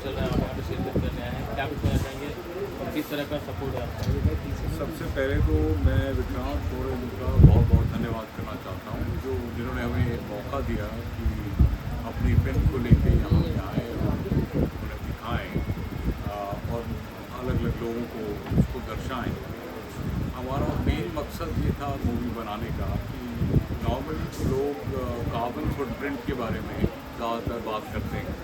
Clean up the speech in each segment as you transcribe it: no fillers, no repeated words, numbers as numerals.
चल रहा है, आप यहाँ पे शिरकत करने आए हैं, क्या कुछ कहना चाहेंगे और किस तरह का सपोर्ट है आपका? सबसे पहले तो मैं विक्रांत कोरेल का बहुत बहुत धन्यवाद करना चाहता हूँ जिन्होंने हमें मौका दिया कि अपनी फिल्म को लेके यहाँ पे आए और उन्हें दिखाएं और अलग अलग लोगों को उसको दर्शाएं। हमारा मेन मकसद ये था मूवी बनाने का कि नॉर्मली लोग कार्बन फुटप्रिंट के बारे में ज़्यादातर बात करते हैं,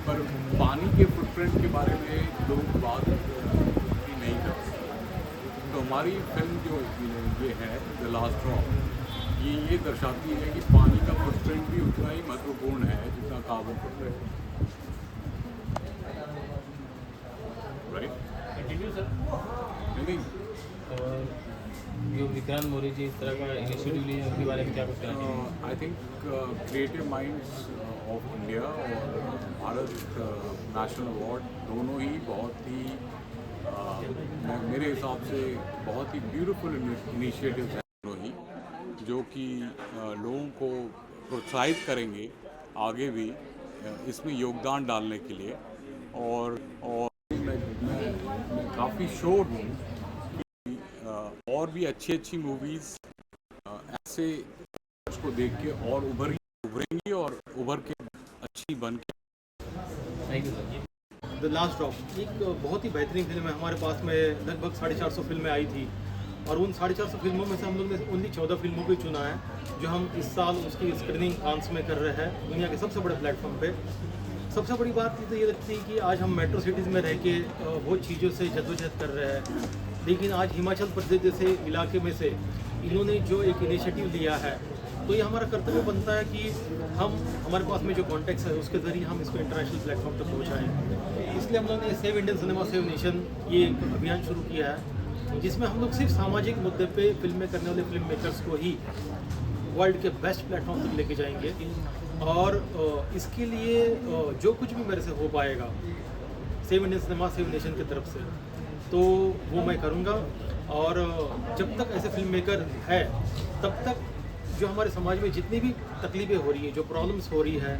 पर पानी के फुटप्रिंट के बारे में लोग बात ही नहीं करते। तो हमारी फिल्म जो ये है द लास्ट ड्रॉप, ये दर्शाती है कि पानी का फुटप्रिंट भी उतना ही महत्वपूर्ण है जितना carbon footprint. Right? Continue sir. नहीं, जो विक्रांत मोरे जी इस तरह का इनिशिएटिव लिए उनके बारे में क्या कुछ कहना चाहिए? I think creative minds of India और भारत नेशनल अवार्ड दोनों ही बहुत ही मेरे हिसाब से बहुत ही ब्यूटीफुल इनिशिएटिव हैं दोनों ही, जो कि लोगों को प्रोत्साहित करेंगे आगे भी इसमें योगदान डालने के लिए। और मैं काफ़ी श्योर हूँ कि और भी अच्छी मूवीज़ ऐसे को देख के और उभरेंगी और उभर के अच्छी बन के। Thank you sir. The last drop एक बहुत ही बेहतरीन फिल्म है। हमारे पास में लगभग 450 फिल्में आई थी और उन 450 फिल्मों में से हम लोग ने ओनली 14 फिल्मों को चुना है जो हम इस साल उसकी स्क्रीनिंग फ्रांस में कर रहे हैं, दुनिया के सबसे बड़े प्लेटफॉर्म पे। सबसे बड़ी बात तो ये लगती है कि आज हम मेट्रो सिटीज़ में रह के बहुत चीज़ों से जद्दोजहद कर रहे हैं, लेकिन आज हिमाचल प्रदेश जैसे इलाके में से इन्होंने जो एक इनिशिएटिव लिया है, तो ये हमारा कर्तव्य बनता है कि हमारे पास में जो कॉन्टेक्ट है उसके ज़रिए हम इसको इंटरनेशनल प्लेटफॉर्म तक पहुँचाएँ। इसलिए हम लोग ने save Indian cinema save nation ये अभियान शुरू किया है, जिसमें हम लोग सिर्फ सामाजिक मुद्दे पे फिल्में करने वाले फिल्म मेकर्स को ही वर्ल्ड के बेस्ट प्लेटफॉर्म तक लेके जाएंगे। और इसके लिए जो कुछ भी मेरे से हो पाएगा save Indian cinema save nation की तरफ से, तो वो मैं करूँगा। और जब तक ऐसे फिल्म मेकर है तब तक जो हमारे समाज में जितनी भी तकलीफ़ें हो रही हैं, जो प्रॉब्लम्स हो रही है,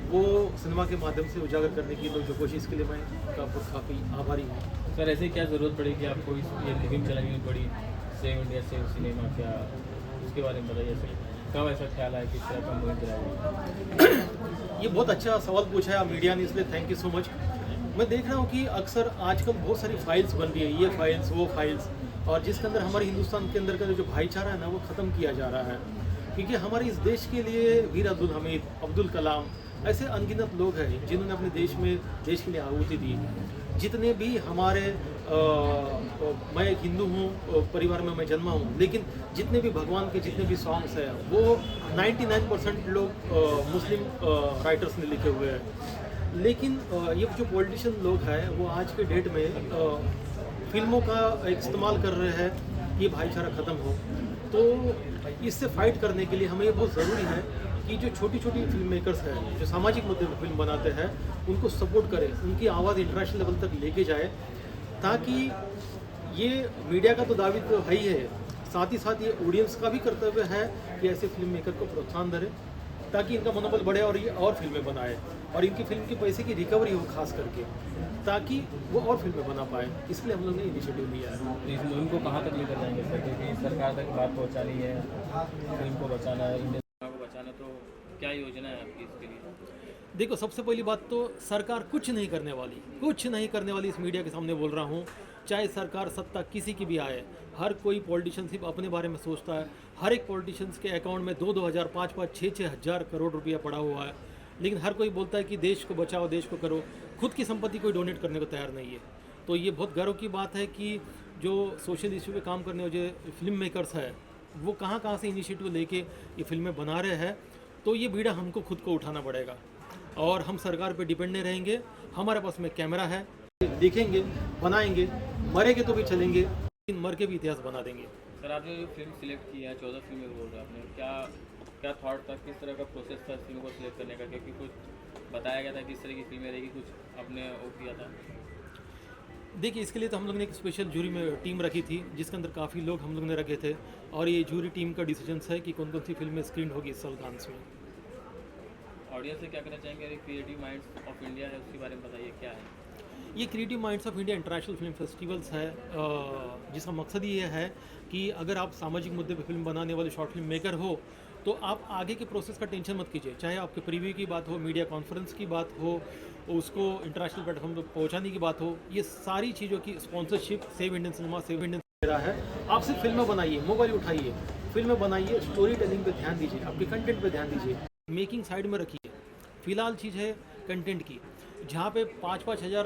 वो सिनेमा के माध्यम से उजागर करने की तो जो कोशिश के लिए मैं काफ़ी आभारी हूँ। सर ऐसे क्या ज़रूरत पड़ेगी आपको ये मुहिम चलानी पड़ी सेव इंडिया सेव सिनेमा, क्या उसके बारे में बताइए सर, कब ऐसा ख्याल आया कि इस तरह का मुहिम चलाएगा? ये बहुत अच्छा सवाल पूछा है आप मीडिया ने, इसलिए थैंक यू सो मच। मैं देख रहा हूँ कि अक्सर आजकल बहुत सारी फाइल्स बन रही है, ये फाइल्स वो फाइल्स, और जिसके अंदर हमारे हिंदुस्तान के अंदर का जो भाईचारा है ना वो ख़त्म किया जा रहा है। क्योंकि हमारे इस देश के लिए वीर अब्दुल हमीद, अब्दुल कलाम ऐसे अनगिनत लोग हैं जिन्होंने अपने देश के लिए आहुति दी। जितने भी हमारे मैं एक हिंदू हूँ, परिवार में मैं जन्मा हूँ, लेकिन जितने भी भगवान के जितने भी सॉन्ग्स हैं वो 99% लोग मुस्लिम राइटर्स ने लिखे हुए हैं। लेकिन ये जो पॉलिटिशियन लोग हैं वो आज के डेट में फिल्मों का इस्तेमाल कर रहे हैं ये भाईचारा ख़त्म हो। तो इससे फाइट करने के लिए हमें ये बहुत ज़रूरी है कि जो छोटी छोटी फिल्म मेकर्स हैं जो सामाजिक मुद्दे पर फिल्म बनाते हैं उनको सपोर्ट करें, उनकी आवाज़ इंटरनेशनल लेवल तक लेके जाए, ताकि ये मीडिया का तो दावी तो है ही है, साथ ही साथ ये ऑडियंस का भी कर्तव्य है कि ऐसे फिल्म मेकर को प्रोत्साहन दें ताकि इनका मनोबल बढ़े और ये और फिल्में बनाए और इनकी फिल्म के पैसे की रिकवरी हो, खास करके ताकि वो और फिल्में बना पाए। इसलिए हम लोग ने इनिशिएटिव लिया है। तो इस मुहिम को कहाँ तक लेकर जाएंगे सर, क्योंकि सरकार तक बात पहुँचानी है, फिल्म को बचाना है, इंडियन सिनेमा को बचाना, तो क्या योजना है आपकी इसके लिए? देखो, सबसे पहली बात तो सरकार कुछ नहीं करने वाली, इस मीडिया के सामने बोल रहा हूँ। चाहे सरकार सत्ता किसी की भी आए, हर कोई पॉलिटिशियन सिर्फ अपने बारे में सोचता है। हर एक पॉलिटिशियंस के अकाउंट में 2-2 हज़ार 5-5 6-6 हज़ार करोड़ रुपया पड़ा हुआ है, लेकिन हर कोई बोलता है कि देश को बचाओ, देश को करो, खुद की संपत्ति कोई डोनेट करने को तैयार नहीं है। तो ये बहुत गर्व की बात है कि जो सोशल इशू पे काम करने वाले जो फिल्म मेकर्स है वो कहाँ से इनिशिएटिव लेके ये फिल्में बना रहे हैं। तो ये बीड़ा हमको खुद को उठाना पड़ेगा और हम सरकार पे डिपेंड नहीं रहेंगे। हमारे पास में कैमरा है, देखेंगे, बनाएंगे, मरेंगे तो भी चलेंगे, लेकिन मर के भी इतिहास बना देंगे। सर आपने जो फिल्म सिलेक्ट की है 14 फिल्में बोल रहे हैं आपने, क्या थॉट था, किस तरह का प्रोसेस था फिल्मों को सिलेक्ट करने का? क्योंकि कुछ बताया गया था किस तरह की फिल्में रहेगी, कुछ आपने वो किया था? देखिए, इसके लिए तो हम लोग ने एक स्पेशल जूरी में टीम रखी थी जिसके अंदर काफ़ी लोग हम लोग ने रखे थे और ये जूरी टीम का डिसीजन है कि कौन कौन सी फिल्में स्क्रीन होगी इस साल कांस में। ऑडियंस से क्या कहना चाहेंगे? क्रिएटिव माइंड्स ऑफ इंडिया है, उसके बारे में बताइए क्या है? ये creative minds of India international film festivals है, जिसका मकसद ये है कि अगर आप सामाजिक मुद्दे पर फिल्म बनाने वाले शॉर्ट फिल्म मेकर हो तो आप आगे के प्रोसेस का टेंशन मत कीजिए। चाहे आपके प्रीव्यू की बात हो, मीडिया कॉन्फ्रेंस की बात हो, उसको इंटरनेशनल प्लेटफॉर्म पर पहुंचाने की बात हो, ये सारी चीज़ों की sponsorship save Indian cinema, save Indian दे रहा है। आप सिर्फ फिल्में बनाइए, मोबाइल उठाइए, फिल्में बनाइए, स्टोरी टेलिंग पे ध्यान दीजिए, आपके कंटेंट पे ध्यान दीजिए, मेकिंग साइड में रखिए। फिलहाल चीज़ है कंटेंट की, जहाँ पे 5-5 हज़ार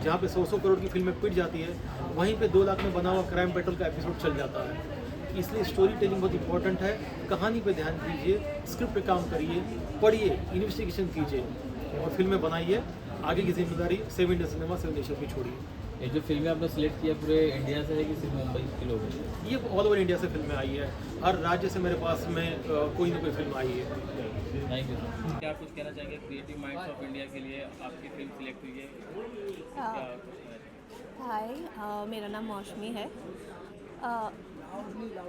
जहाँ पे 100 करोड़ की फिल्में पिट जाती है, वहीं पे 2 लाख में बना हुआ क्राइम पेट्रोल का एपिसोड चल जाता है। इसलिए स्टोरी टेलिंग बहुत इंपॉर्टेंट है। कहानी पे ध्यान दीजिए, स्क्रिप्ट पे काम करिए, पढ़िए, इन्वेस्टिगेशन कीजिए और फिल्में बनाइए। आगे की जिम्मेदारी save India cinema, save nation की छोड़िए। ये जो फिल्में आपने सिलेक्ट किया पूरे इंडिया से है कि सिर्फ मुंबई के लोग हैं? ये ऑल ओवर इंडिया से फिल्में आई है, हर राज्य से मेरे पास में कोई ना कोई फिल्म आई है। Thank you sir. क्या कुछ कहना चाहेंगे क्रिएटिव माइंड्स ऑफ इंडिया के लिए? आपकी फिल्म सिलेक्ट हुई है, क्या कुछ कहना चाहेंगे? हाय, मेरा नाम मौसमी है।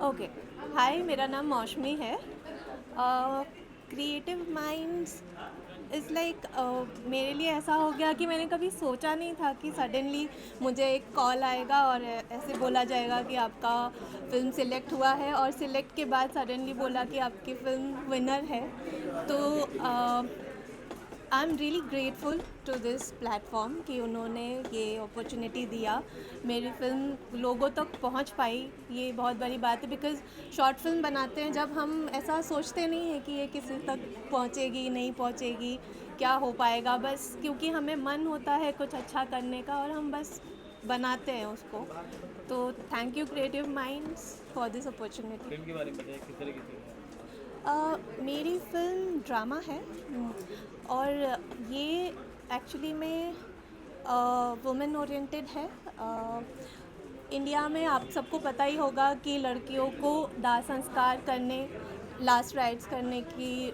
ओके, हाय, मेरा नाम मौसमी है। क्रिएटिव माइंड्स इज़ लाइक मेरे लिए ऐसा हो गया कि मैंने कभी सोचा नहीं था कि सडनली मुझे एक कॉल आएगा और ऐसे बोला जाएगा कि आपका फ़िल्म सिलेक्ट हुआ है, और सिलेक्ट के बाद सडनली बोला कि आपकी फ़िल्म विनर है। तो I am really grateful to this platform कि उन्होंने ये अपॉर्चुनिटी दिया, मेरी फ़िल्म लोगों तक पहुंच पाई। ये बहुत बड़ी बात है, बिकॉज़ शॉर्ट फिल्म बनाते हैं जब हम ऐसा सोचते नहीं हैं कि ये किसी तक पहुंचेगी, नहीं पहुंचेगी, क्या हो पाएगा, बस क्योंकि हमें मन होता है कुछ अच्छा करने का और हम बस बनाते हैं उसको। तो thank you creative minds for this opportunity. Film के बारे में बताइए, किस तरह की फिल्म है? मेरी फ़िल्म ड्रामा है, और ये एक्चुअली में वुमेन ओरिएंटेड है। इंडिया में आप सबको पता ही होगा कि लड़कियों को दाह संस्कार करने, लास्ट राइट्स करने की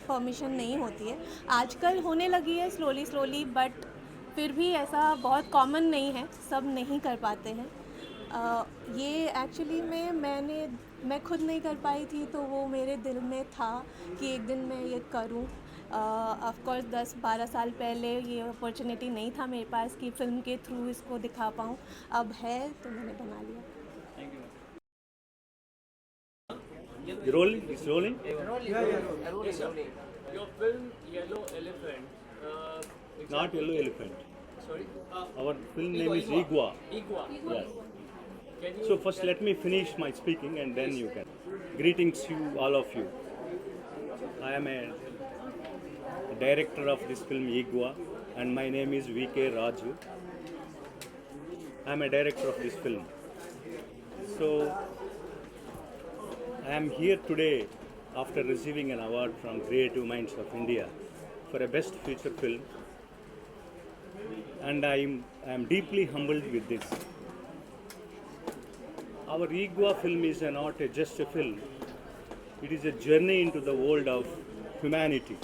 परमिशन नहीं होती है। आजकल होने लगी है स्लोली, बट फिर भी ऐसा बहुत कॉमन नहीं है, सब नहीं कर पाते हैं। ये एक्चुअली में मैं खुद नहीं कर पाई थी, तो वो मेरे दिल में था कि एक दिन मैं ये करूं। ऑफ कोर्स 10-12 साल पहले ये अपॉर्चुनिटी नहीं था मेरे पास कि फ़िल्म के थ्रू इसको दिखा पाऊं। अब है तो मैंने बना लिया। Thank you. Rolling? It's rolling? Your film Yellow Elephant. Not Yellow Elephant. Sorry. Our film name is Igua. Igua. Yes. Can you? So first let me finish my speaking and then you can. Greetings to all of you. I am a director of this film Igua and my name is VK Raju. I am a director of this film. So I am here today after receiving an award from Creative Minds of India for a best feature film, and I am deeply humbled with this. Our Igua film is not just a film, it is a journey into the world of humanity,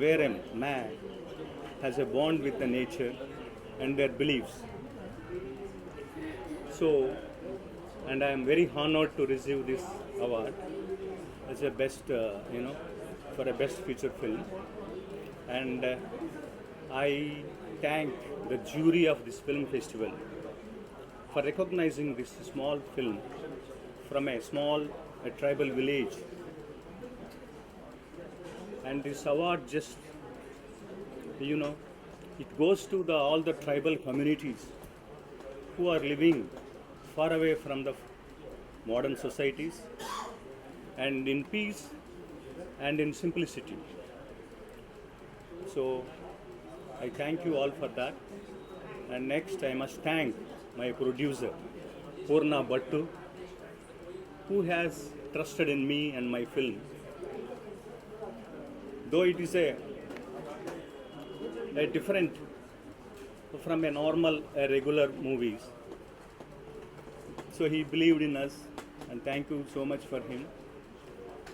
where a man has a bond with the nature and their beliefs. So, and I am very honored to receive this award as a best, for a best feature film. And I thank the jury of this film festival for recognizing this small film from a tribal village. And this award just, it goes to all the tribal communities who are living far away from the modern societies and in peace and in simplicity. So I thank you all for that. And next I must thank my producer Purna Bhattu, who has trusted in me and my film. Though it is a different from a normal, regular movies. So he believed in us, and thank you so much for him.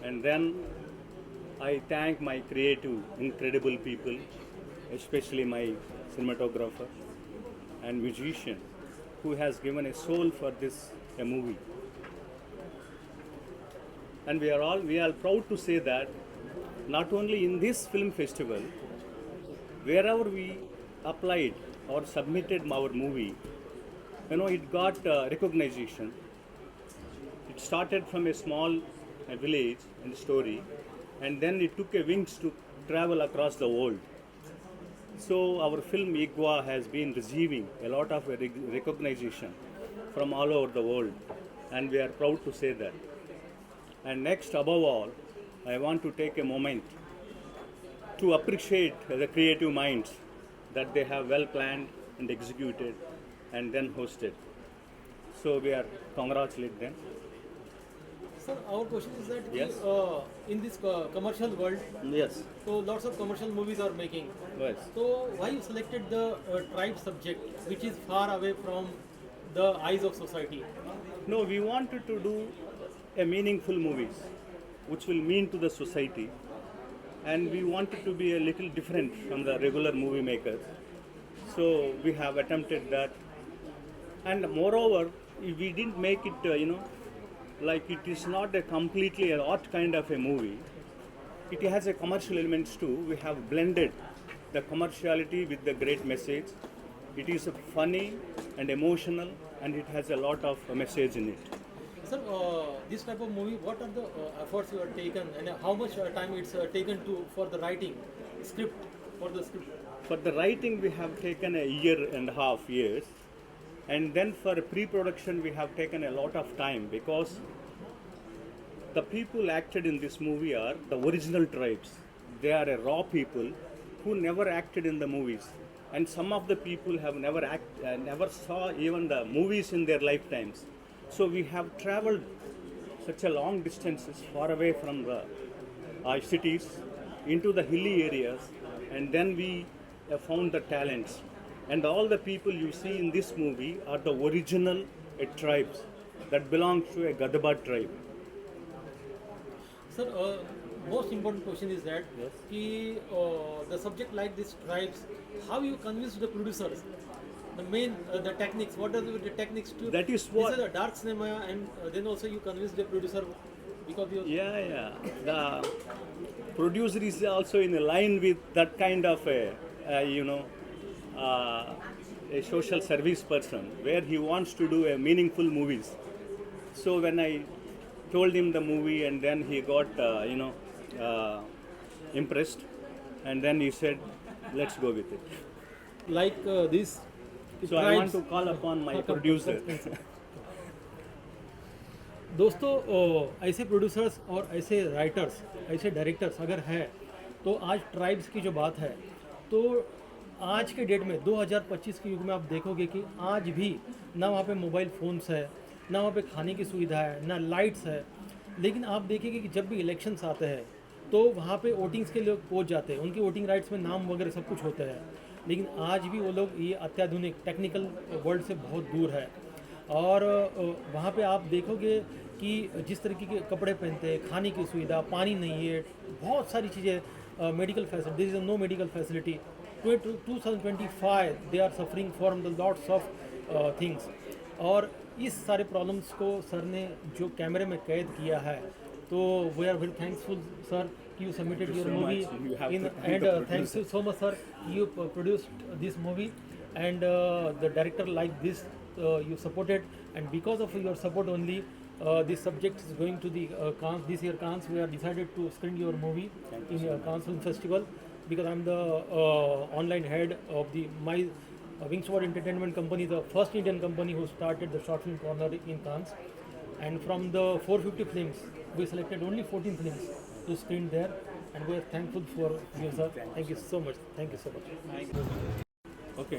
And then I thank my creative, incredible people, especially my cinematographer and musician, who has given a soul for this movie. and we are proud to say that not only in this film festival, wherever we applied or submitted our movie, it got recognition. It started from a small village and story, and then it took a wings to travel across the world. So our film Igwa has been receiving a lot of recognition from all over the world, and we are proud to say that. And next, above all, I want to take a moment to appreciate the creative minds that they have well planned and executed and then hosted. So we are congratulate them. Sir, our question is that Yes. in this commercial world, Yes. so lots of commercial movies are making. Yes. So why you selected the tribe subject, which is far away from the eyes of society? No, we wanted to do a meaningful movies, which will mean to the society, and we wanted to be a little different from the regular movie makers. So we have attempted that, and moreover, we didn't make it, like it is not a completely an art kind of a movie. It has a commercial elements too. We have blended the commerciality with the great message. It is funny and emotional, and it has a lot of message in it. Sir, this type of movie, what are the efforts you have taken, and how much time it's taken for the writing script for the script? For the writing, we have taken a year and a half years, and then for pre-production, we have taken a lot of time because the people acted in this movie are the original tribes. They are a raw people who never acted in the movies, and some of the people have never saw even the movies in their lifetimes. So we have traveled such a long distances far away from the cities into the hilly areas, and then we found the talents. And all the people you see in this movie are the original tribes that belong to a Gadaba tribe. Sir, most important question is that Yes. the subject like this tribes, how you convince the producers? The main, the techniques, what are the techniques to... That is what- This is a dark cinema, and then also you convince the producer because you... Yeah. The producer is also in line with that kind of a social service person where he wants to do a meaningful movies. So when I told him the movie, and then he got impressed, and then he said, "Let's go with it." Like this. So I want to call upon my producer. दोस्तों ऐसे producers और ऐसे writers, ऐसे directors अगर है तो आज tribes की जो बात है, तो आज के डेट में 2025 के युग में आप देखोगे कि आज भी ना वहाँ पे मोबाइल फ़ोन्स है, ना वहाँ पे खाने की सुविधा है, ना लाइट्स है, लेकिन आप देखेंगे कि जब भी इलेक्शंस आते हैं तो वहाँ पे वोटिंग्स के लोग पहुँच जाते हैं, उनकी वोटिंग राइट्स में नाम वगैरह सब कुछ होता है, लेकिन आज भी वो लोग ये अत्याधुनिक टेक्निकल वर्ल्ड से बहुत दूर है। और वहाँ पे आप देखोगे कि जिस तरीके के कपड़े पहनते हैं, खाने की सुविधा, पानी नहीं है, बहुत सारी चीज़ें, medical facility, this is no medical facility. 2025 they are suffering from the lots of things. और इस सारे प्रॉब्लम्स को सर ने जो कैमरे में कैद किया है, तो we are very thankful sir you submitted your movie and thanks you so much sir, you produced this movie, and the director like this you supported, and because of your support only this subject is going to the Cannes this year. Cannes, we have decided to screen your movie in Cannes Film Festival, because I'm the online head of the my Wingsword Entertainment company, the first Indian company who started the short film corner in Cannes, and from the 450 films we selected only 14 films to screen there, and we are thankful for you sir. Thank you so much. Thank you so much. Okay.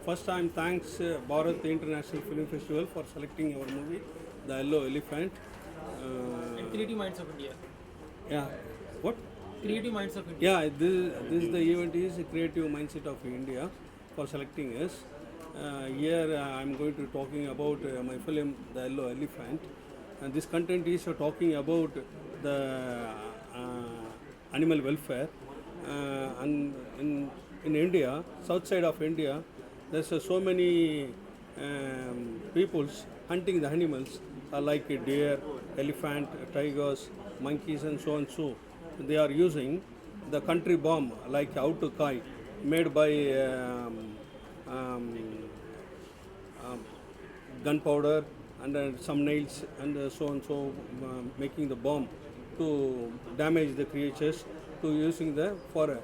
First time thanks Bharat International Film Festival for selecting our movie, The Yellow Elephant. And Creative Minds of India. Yeah. What? Creative Minds of India. Yeah, this the event is Creative Mindset of India for selecting us. Here I'm going to talking about my film, The Yellow Elephant, and this content is talking about the animal welfare. And in India, south side of India, there's so many peoples hunting the animals like deer, elephant, tigers, monkeys and so, they are using the country bomb like Autukai made by gunpowder and some nails and so, making the bomb to damage the creatures to using the for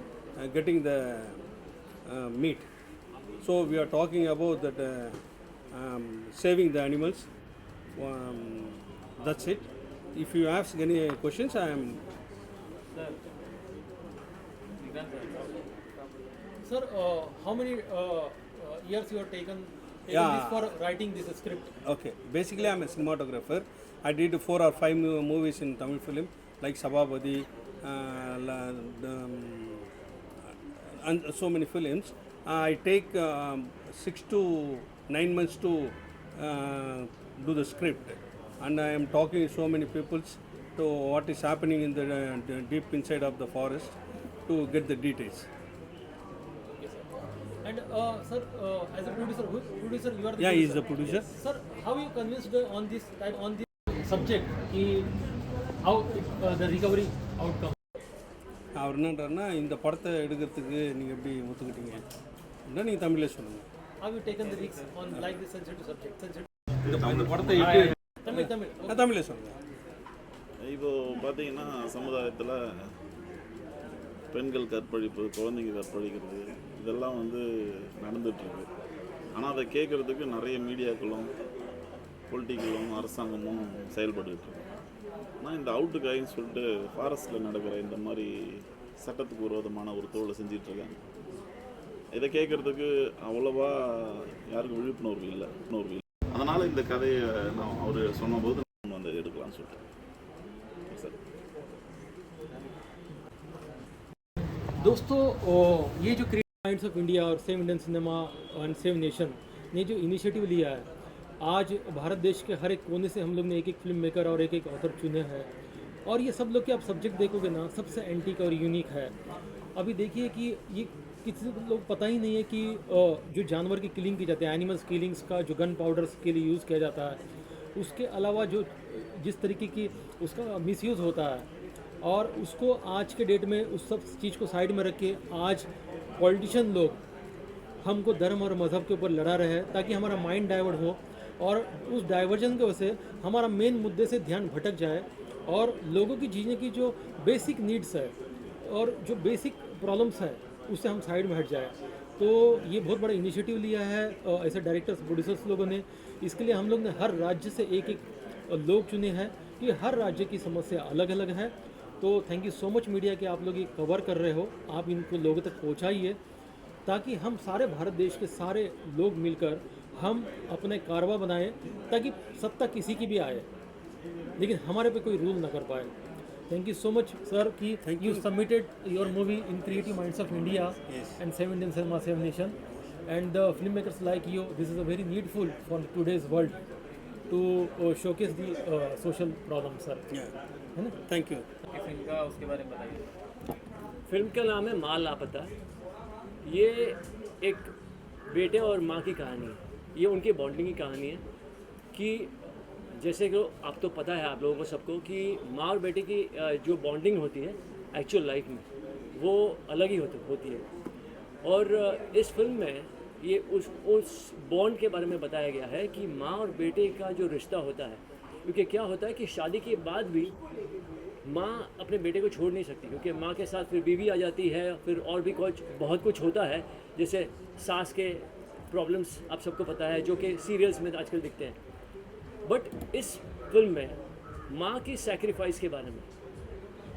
getting the meat. So we are talking about that saving the animals. That's it. If you ask any questions, I am. Sir Vikrant sir Sir, how many years you have taken Yeah. this for writing this script? Okay, basically I'm a cinematographer. I did 4 or 5 movies in Tamil film like Sabhabadi and so many films. I take 6 to 9 months to do the script, and I am talking to so many people to what is happening in the deep inside of the forest to get the details. And sir, as a producer, you are the Yeah, he is producer. the producer. Sir, how you convinced on this subject? How the recovery outcome? அவர் என்னன்றாருன்னா இந்த படத்தை எடுக்கிறதுக்கு நீங்கள் எப்படி ஒத்துக்கிட்டீங்க அப்படின்னா நீங்கள் தமிழே சொல்லுங்கள். How you taken the risks on like this sensitive subject? இந்த படத்தை எப்படி Tamil. தமிழே சொல்லுங்கள். இப்போ பார்த்தீங்கன்னா சமுதாயத்தில் பெண்கள் கற்பழிப்பு, குழந்தைங்க கற்பழிக்கிறது இதெல்லாம் வந்து நடந்துகிட்ருக்கு. ஆனால் அதை கேட்குறதுக்கு நிறைய மீடியாக்களும் பொலிட்டிக்கலும் அரசாங்கமும் செயல்பட்டுருக்கு. ஆனால் இந்த அவுட்டுக்காயின்னு சொல்லிட்டு ஃபாரஸ்ட்டில் நடக்கிற இந்த மாதிரி சட்டத்துக்கு விரோதமான ஒரு தொழிலை செஞ்சிட்ருக்காங்க. இதை கேட்குறதுக்கு அவ்வளோவா யாருக்கும் விழிப்புணர்வு இல்லை. அதனால் இந்த கதையை நான் அவர் சொன்னபோது நம்ம வந்து எடுக்கலாம்னு சொல்லிட்டேன். சார் दोस्तों, ये जो क्रिएटिव माइंड्स ऑफ इंडिया और save Indian cinema and save nation ने जो इनिशिएटिव लिया है, आज भारत देश के हर एक कोने से हम लोग ने एक फिल्म मेकर और एक ऑथर चुने हैं। और ये सब लोग के आप सब्जेक्ट देखोगे ना, सबसे एंटीक और यूनिक है। अभी देखिए कि ये किसी लोग पता ही नहीं है कि जो जानवर की किलिंग की जाती है, एनिमल्स किलिंग्स का जो गन पाउडर्स के लिए यूज़ किया जाता है, उसके अलावा जो जिस तरीके की उसका मिसयूज़ होता है, और उसको आज के डेट में उस सब चीज़ को साइड में रख के आज पॉलिटिशियन लोग हमको धर्म और मज़हब के ऊपर लड़ा रहे हैं ताकि हमारा माइंड डाइवर्ट हो, और उस डाइवर्जन की वजह से हमारा मेन मुद्दे से ध्यान भटक जाए और लोगों की जीने की जो बेसिक नीड्स है और जो बेसिक प्रॉब्लम्स है उससे हम साइड में हट जाए। तो ये बहुत बड़ा इनिशिएटिव लिया है ऐसे डायरेक्टर्स प्रोड्यूसर्स लोगों ने। इसके लिए हम लोग ने हर राज्य से एक लोग चुने हैं कि हर राज्य की समस्या अलग अलग है। तो thank you so much media कि आप लोग ये कवर कर रहे हो, आप इनको लोगों तक पहुंचाइए ताकि हम सारे भारत देश के सारे लोग मिलकर हम अपने कारवा बनाएं ताकि सत्ता किसी की भी आए लेकिन हमारे पे कोई रूल ना कर पाए। Thank you so much sir कि you submitted your movie in creative minds of India and save Indian cinema save nation and the film makers like you, this is a very needful for today's world to showcase the social problem sir, है ना। Thank you. Film का उसके बारे में बताइए। Film का नाम है माल लापता। ये एक बेटे और माँ की कहानी है। ये उनकी बॉन्डिंग की कहानी है कि जैसे कि आप तो पता है आप लोगों को सबको कि माँ और बेटे की जो बॉन्डिंग होती है एक्चुअल लाइफ में वो अलग ही होती है। और इस फिल्म में ये उस बॉन्ड के बारे में बताया गया है कि माँ और बेटे का जो रिश्ता होता है, क्योंकि क्या होता है कि शादी के बाद भी माँ अपने बेटे को छोड़ नहीं सकती, क्योंकि माँ के साथ फिर बीवी आ जाती है, फिर और भी बहुत कुछ होता है, जैसे सास के प्रॉब्लम्स आप सबको पता है जो कि सीरियल्स में आजकल दिखते हैं। बट इस फिल्म में माँ की सैक्रिफाइस के बारे में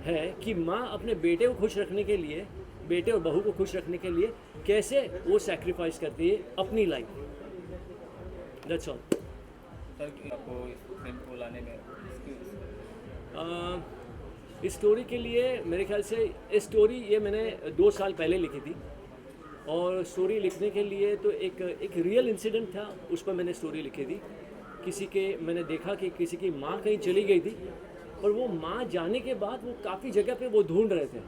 है कि माँ अपने बेटे को खुश रखने के लिए, बेटे और बहू को खुश रखने के लिए कैसे वो सैक्रिफाइस करती है अपनी लाइफ। That's all. सर आपको इस फिल्म को लाने में इस स्टोरी के लिए मेरे ख्याल से इस स्टोरी ये मैंने 2 साल पहले लिखी थी, और स्टोरी लिखने के लिए तो एक रियल इंसिडेंट था, उस पर मैंने स्टोरी लिखी थी। मैंने देखा कि किसी की माँ कहीं चली गई थी, और वो माँ जाने के बाद वो काफ़ी जगह पे वो ढूंढ रहे थे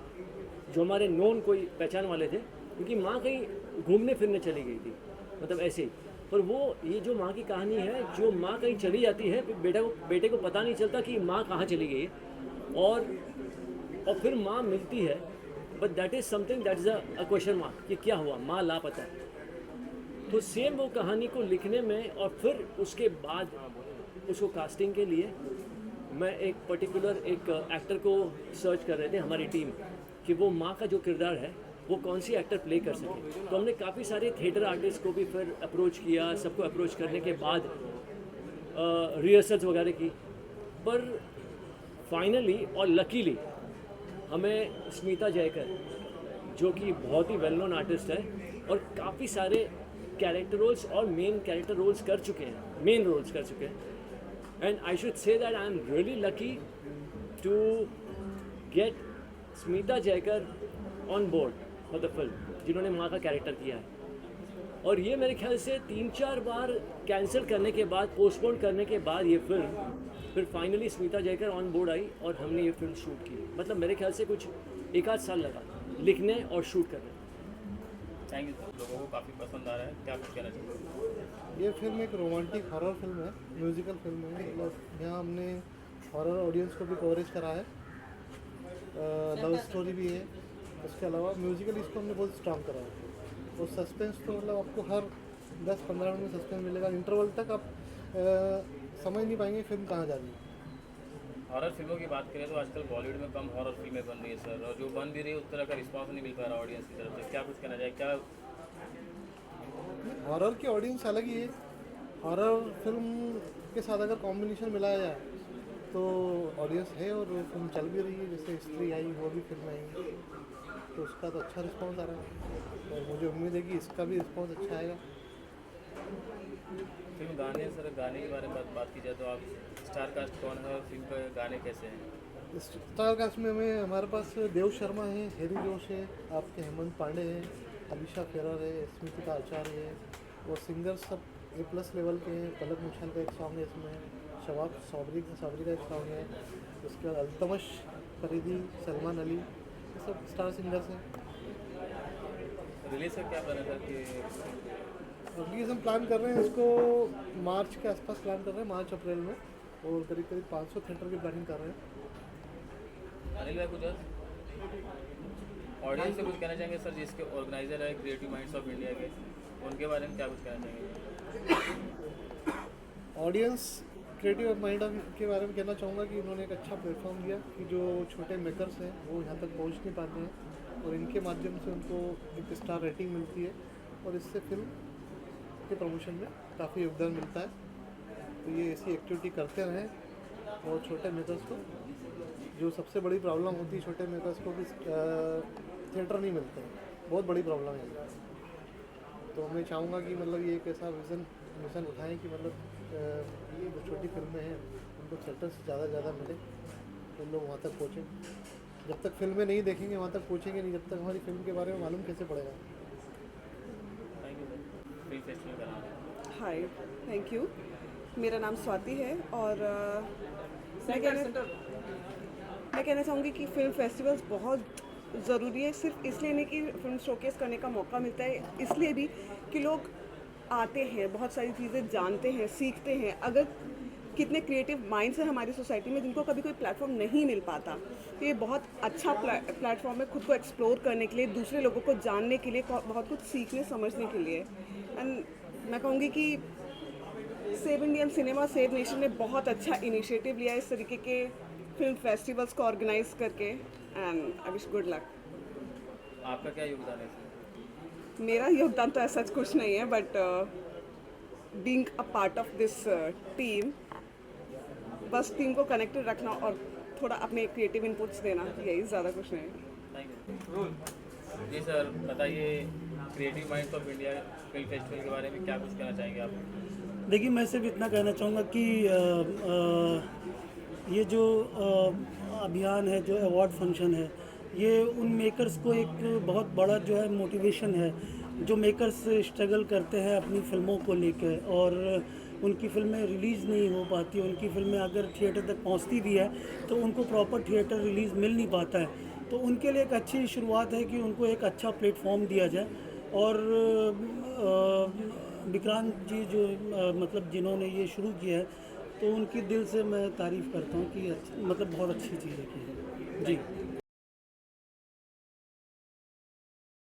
जो हमारे नॉन कोई पहचान वाले थे, क्योंकि माँ कहीं घूमने फिरने चली गई थी, मतलब ऐसे ही। पर वो ये जो माँ की कहानी है, जो माँ कहीं चली जाती है, फिर बेटे को पता नहीं चलता कि माँ कहाँ चली गई है, और फिर माँ मिलती है, but that is something that is a question mark कि क्या हुआ, माँ लापता है। तो सेम वो कहानी को लिखने में और फिर उसके बाद उसको कास्टिंग के लिए मैं एक पर्टिकुलर एक एक्टर को सर्च कर रहे थे हमारी टीम कि वो माँ का जो किरदार है वो कौन सी एक्टर प्ले कर सके। तो हमने काफ़ी सारे थिएटर आर्टिस्ट को भी फिर अप्रोच किया, सबको अप्रोच करने के बाद रिहर्सल्स वगैरह की, पर फाइनली और लकीली हमें स्मिता जयकर जो कि बहुत ही वेल नोन आर्टिस्ट है और काफ़ी सारे कैरेक्टर रोल्स और मेन कैरेक्टर रोल्स कर चुके हैं, मेन रोल्स कर चुके हैं। And I should say that I am really lucky to get Smita Jaykar on board for the film, जिन्होंने माँ का कैरेक्टर किया है। और ये मेरे ख्याल से 3-4 बार कैंसिल करने के बाद, पोस्टपोन करने के बाद ये फिल्म फिर finally Smita Jaykar on board आई और हमने ये फिल्म शूट की। मतलब मेरे ख्याल से कुछ 1-8 साल लगा लिखने और शूट करने। थैंक यू सर, लोगों को काफ़ी पसंद आ रहा है, क्या कुछ कहना चाहिए? ये फिल्म एक रोमांटिक हॉरर फिल्म है, म्यूजिकल फिल्म है। मतलब यहाँ हमने हॉरर ऑडियंस को भी कवरेज करा है, लव स्टोरी भी है, उसके अलावा म्यूजिकल इसको हमने बहुत स्ट्रांग करा है। और सस्पेंस तो मतलब आपको हर 10-15 मिनट में सस्पेंस मिलेगा, इंटरवल तक आप समझ नहीं पाएंगे फिल्म कहाँ जा रही है। हॉरर फिल्मों की बात करें तो आजकल बॉलीवुड में कम हॉरर फिल्में बन रही है सर, और जो बन भी रही है उस तरह का रिस्पांस नहीं मिल पा रहा ऑडियंस की तरफ से, क्या कुछ कहना चाहिए? क्या हॉरर की ऑडियंस अलग ही है, हॉरर फिल्म के साथ अगर कॉम्बिनेशन मिलाया जाए तो ऑडियंस है और वो फिल्म चल भी रही है। जैसे स्त्री आई, वो भी फिल्म आई, तो उसका तो अच्छा रिस्पांस आ रहा है और मुझे उम्मीद है कि इसका भी रिस्पांस अच्छा आएगा। फिल्म गाने, सर गाने के बारे में बात की जाए तो आप स्टार कास्ट कौन है और फिल्म के गाने कैसे हैं? स्टार कास्ट में हमारे पास देव शर्मा है, हैरी जोश है, आपके हेमंत पांडे हैं, अलीशा फेरर है, स्मिता आचार्य है, और सिंगर्स सब A+ लेवल के हैं। पलक मुछल का एक सॉन्ग है इसमें, शवाब सौबरी का एक सॉन्ग है, उसके बाद अल्तमश फरीदी, सलमान अली, ये सब स्टार सिंगर्स हैं। रिलीज का क्या प्लान है सर कि रिलीज हम प्लान कर रहे हैं इसको मार्च के आसपास प्लान कर रहे हैं, मार्च-अप्रैल में, और करीब 500 थिएटर की प्लानिंग कर रहे हैं। अनिल भाई कुछ ऑडियंस से कुछ कहना चाहेंगे सर, जिसके ऑर्गेनाइजर है क्रिएटिव माइंड्स ऑफ इंडिया के, उनके बारे में क्या कुछ कहना चाहेंगे? ऑडियंस क्रिएटिव माइंड के बारे में कहना चाहूँगा कि इन्होंने एक अच्छा प्लेटफॉर्म दिया कि जो छोटे मेकर्स हैं वो यहाँ तक पहुँच नहीं पाते हैं, और इनके माध्यम से उनको एक स्टार रेटिंग मिलती है और इससे फिल्म के प्रमोशन में काफ़ी योगदान मिलता है। तो ये ऐसी एक्टिविटी करते रहें और छोटे मेकर्स को, जो सबसे बड़ी प्रॉब्लम होती है छोटे मेकर्स को कि थिएटर नहीं मिलते हैं, बहुत बड़ी प्रॉब्लम है। तो मैं चाहूँगा कि मतलब ये एक ऐसा मिशन उठाएं कि मतलब ये जो छोटी फिल्में हैं उनको थिएटर से ज़्यादा मिले, तो लोग वहाँ तक पहुँचें। जब तक फिल्में नहीं देखेंगे वहाँ तक पहुँचेंगे नहीं, जब तक हमारी फिल्म के बारे में मालूम कैसे पड़ेगा। Thank you sir, film festival का नाम। हाय, थैंक यू। मेरा नाम स्वाति है और मैं कहना चाहूँगी कि फिल्म फेस्टिवल्स बहुत ज़रूरी है, सिर्फ इसलिए नहीं कि फिल्म शोकेस करने का मौका मिलता है, इसलिए भी कि लोग आते हैं, बहुत सारी चीज़ें जानते हैं, सीखते हैं। अगर कितने क्रिएटिव माइंड्स हैं हमारी सोसाइटी में जिनको कभी कोई प्लेटफॉर्म नहीं मिल पाता, तो ये बहुत अच्छा प्लेटफॉर्म है खुद को एक्सप्लोर करने के लिए, दूसरे लोगों को जानने के लिए, बहुत कुछ सीखने समझने के लिए। एंड मैं कहूँगी कि save Indian cinema save nation ने बहुत अच्छा इनिशिएटिव लिया है इस तरीके के फिल्म फेस्टिवल्स को ऑर्गेनाइज करके, and I wish good luck. आपका क्या योगदान है इसमें? मेरा योगदान तो ऐसा कुछ नहीं है, but being a part of this team, बस टीम को कनेक्टेड रखना और थोड़ा अपने क्रिएटिव इनपुट्स देना, यही ज़्यादा कुछ नहीं है। Thank you. जी सर, बताइए creative minds of India film festival के बारे में क्या कुछ कहना चाहेंगे आप? देखिए, मैं सिर्फ इतना कहना चाहूँगा कि ये जो अभियान है, जो अवार्ड फंक्शन है, ये उन मेकर्स को एक बहुत बड़ा जो है मोटिवेशन है, जो मेकर्स स्ट्रगल करते हैं अपनी फिल्मों को लेकर और उनकी फिल्में रिलीज़ नहीं हो पाती, उनकी फिल्में अगर थिएटर तक पहुंचती भी है तो उनको प्रॉपर थिएटर रिलीज़ मिल नहीं पाता है। तो उनके लिए एक अच्छी शुरुआत है कि उनको एक अच्छा प्लेटफॉर्म दिया जाए। और विक्रांत जी जो मतलब जिन्होंने ये शुरू किया है, तो उनकी दिल से मैं तारीफ़ करता हूँ कि मतलब बहुत अच्छी चीज़ है की है जी।